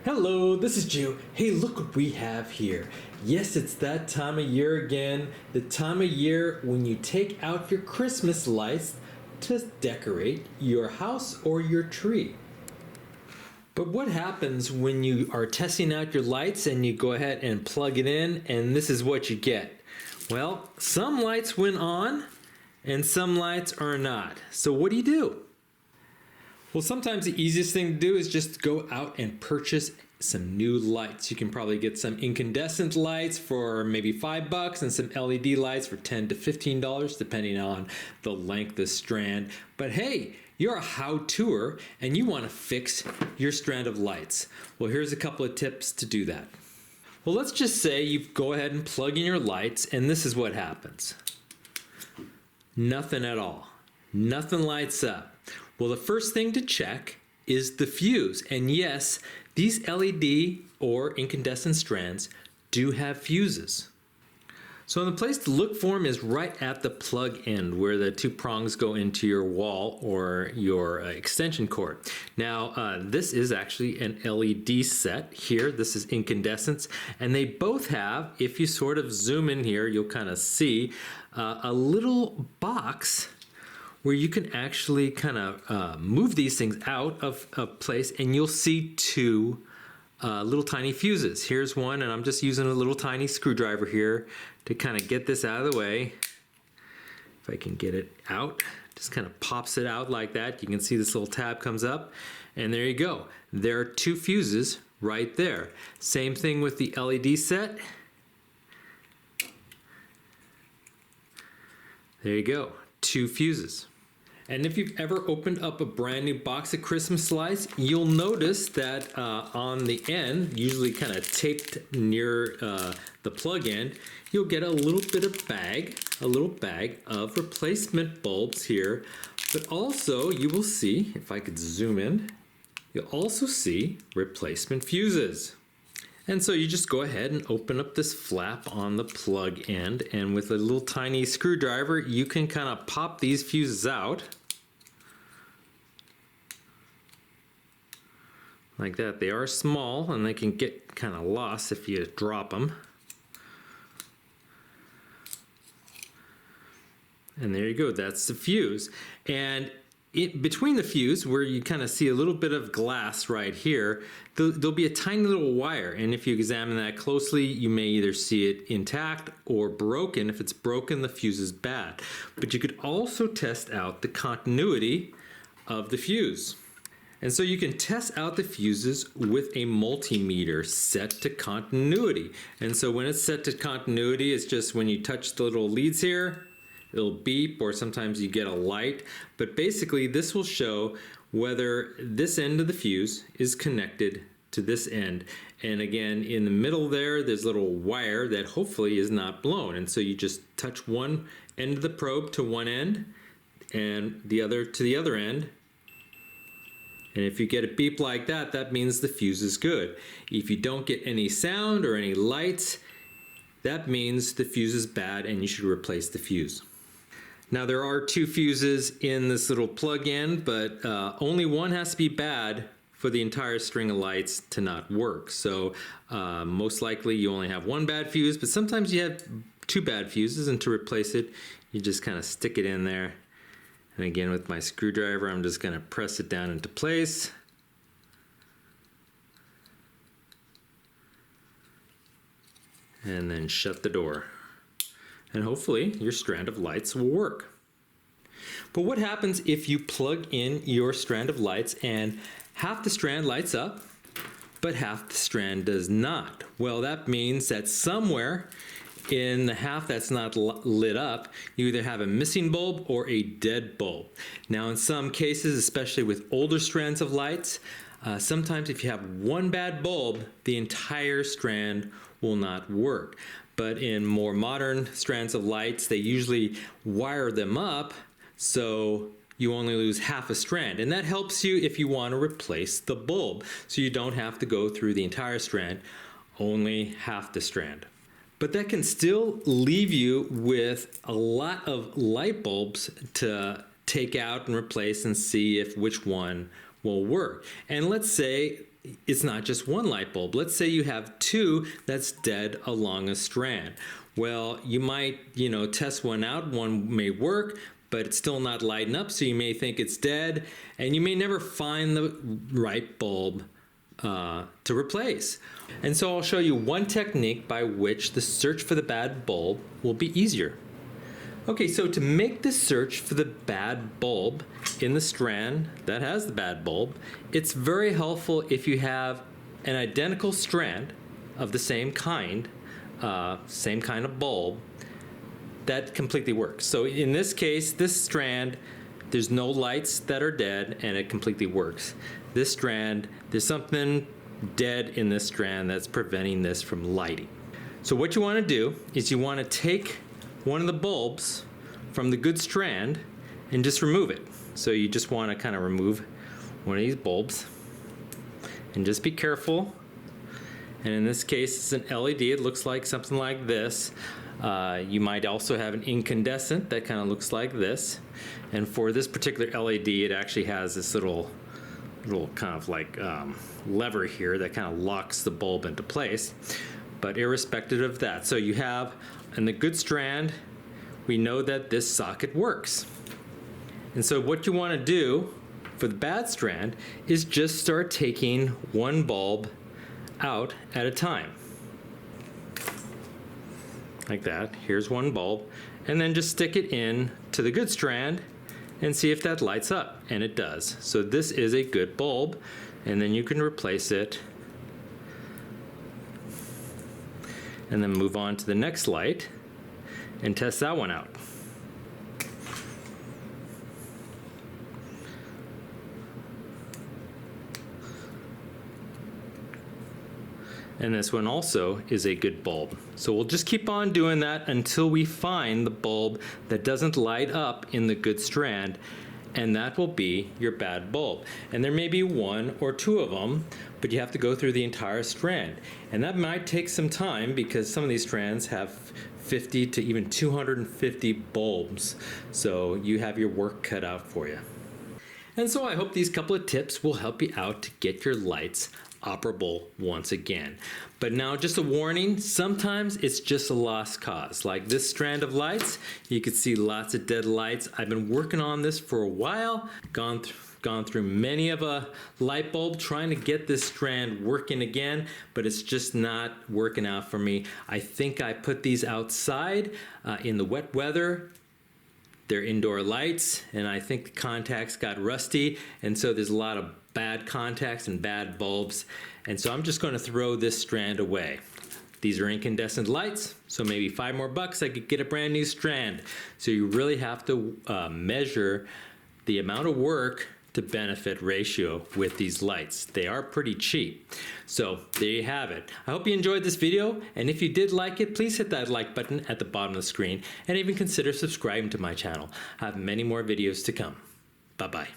Hello, this is Joe. Hey, look what we have here. Yes, it's that time of year again. The time of year when you take out your Christmas lights to decorate your house or your tree. But what happens when you are testing out your lights and you go ahead and plug it in and this is what you get? Well, some lights went on and some lights are not. So what do? Well, sometimes the easiest thing to do is just go out and purchase some new lights. You can probably get some incandescent lights for maybe $5 and some LED lights for $10 to $15 depending on the length of strand. But hey, you're a how-toer and you want to fix your strand of lights. Well, here's a couple of tips to do that. Well, let's just say you go ahead and plug in your lights and this is what happens. Nothing at all. Nothing lights up. Well, the first thing to check is the fuse. And yes, these LED or incandescent strands do have fuses. So the place to look for them is right at the plug end where the two prongs go into your wall or your extension cord. Now, this is actually an LED set here. This is incandescence. And they both have, if you sort of zoom in here, you'll kind of see a little box where you can actually kind of move these things out of place and you'll see two little tiny fuses. Here's one, and I'm just using a little tiny screwdriver here to kind of get this out of the way. If I can get it out, just kind of pops it out like that. You can see this little tab comes up, and there you go. There are two fuses right there. Same thing with the LED set. There you go, two fuses. And if you've ever opened up a brand new box of Christmas lights, you'll notice that on the end, usually kind of taped near the plug end, you'll get a little bit of a little bag of replacement bulbs here. But also you will see, if I could zoom in, you'll also see replacement fuses. And so you just go ahead and open up this flap on the plug end, and with a little tiny screwdriver, you can kind of pop these fuses out. Like that. They are small and they can get kind of lost if you drop them. And there you go, that's the fuse. And between the fuse, where you kind of see a little bit of glass right here, there'll be a tiny little wire, and if you examine that closely, you may either see it intact or broken. If it's broken, the fuse is bad. But you could also test out the continuity of the fuse. And so you can test out the fuses with a multimeter set to continuity. And so when it's set to continuity, it's just when you touch the little leads here, it'll beep, or sometimes you get a light. But basically this will show whether this end of the fuse is connected to this end. And again, in the middle there's a little wire that hopefully is not blown. And so you just touch one end of the probe to one end and the other to the other end. And if you get a beep like that, that means the fuse is good. If you don't get any sound or any lights, that means the fuse is bad and you should replace the fuse. Now there are two fuses in this little plug-in, but only one has to be bad for the entire string of lights to not work. So most likely you only have one bad fuse, but sometimes you have two bad fuses, and to replace it, you just kind of stick it in there. And again, with my screwdriver, I'm just going to press it down into place. And then shut the door. And hopefully your strand of lights will work. But what happens if you plug in your strand of lights and half the strand lights up, but half the strand does not? Well, that means that somewhere in the half that's not lit up, you either have a missing bulb or a dead bulb. Now in some cases, especially with older strands of lights, sometimes if you have one bad bulb, the entire strand will not work. But in more modern strands of lights, they usually wire them up so you only lose half a strand. And that helps you if you want to replace the bulb, so you don't have to go through the entire strand, only half the strand. But that can still leave you with a lot of light bulbs to take out and replace and see if which one will work. And let's say it's not just one light bulb. Let's say you have two that's dead along a strand. Well, you might, test one out. One may work, but it's still not lighting up, so you may think it's dead, and you may never find the right bulb to replace. And so I'll show you one technique by which the search for the bad bulb will be easier. Okay, so to make the search for the bad bulb in the strand that has the bad bulb, it's very helpful if you have an identical strand of the same kind of bulb that completely works. So in this case, this strand, there's no lights that are dead and it completely works. This strand, there's something dead in this strand that's preventing this from lighting. So what you want to do is you want to take one of the bulbs from the good strand and just remove it. So you just want to kind of remove one of these bulbs and just be careful. And in this case, it's an LED. It looks like something like this. You might also have an incandescent that kind of looks like this. And for this particular LED, it actually has this little kind of like lever here that kind of locks the bulb into place. But irrespective of that, so you have in the good strand, we know that this socket works. And so what you want to do for the bad strand is just start taking one bulb out at a time. Like that. Here's one bulb. And then just stick it in to the good strand and see if that lights up. And it does. So this is a good bulb. And then you can replace it. And then move on to the next light and test that one out. And this one also is a good bulb. So we'll just keep on doing that until we find the bulb that doesn't light up in the good strand, and that will be your bad bulb. And there may be one or two of them, but you have to go through the entire strand. And that might take some time because some of these strands have 50 to even 250 bulbs. So you have your work cut out for you. And so I hope these couple of tips will help you out to get your lights operable once again. But now just a warning, sometimes it's just a lost cause. Like this strand of lights, you can see lots of dead lights. I've been working on this for a while, gone through many of a light bulb trying to get this strand working again, but it's just not working out for me. I think I put these outside in the wet weather. They're indoor lights, and I think the contacts got rusty, and so there's a lot of bad contacts and bad bulbs, and so I'm just going to throw this strand away. These are incandescent lights, so maybe $5 more I could get a brand new strand. So you really have to measure the amount of work to benefit ratio with these lights. They are pretty cheap. So there you have it. I hope you enjoyed this video, and if you did like it, please hit that like button at the bottom of the screen and even consider subscribing to my channel. I have many more videos to come. Bye-bye.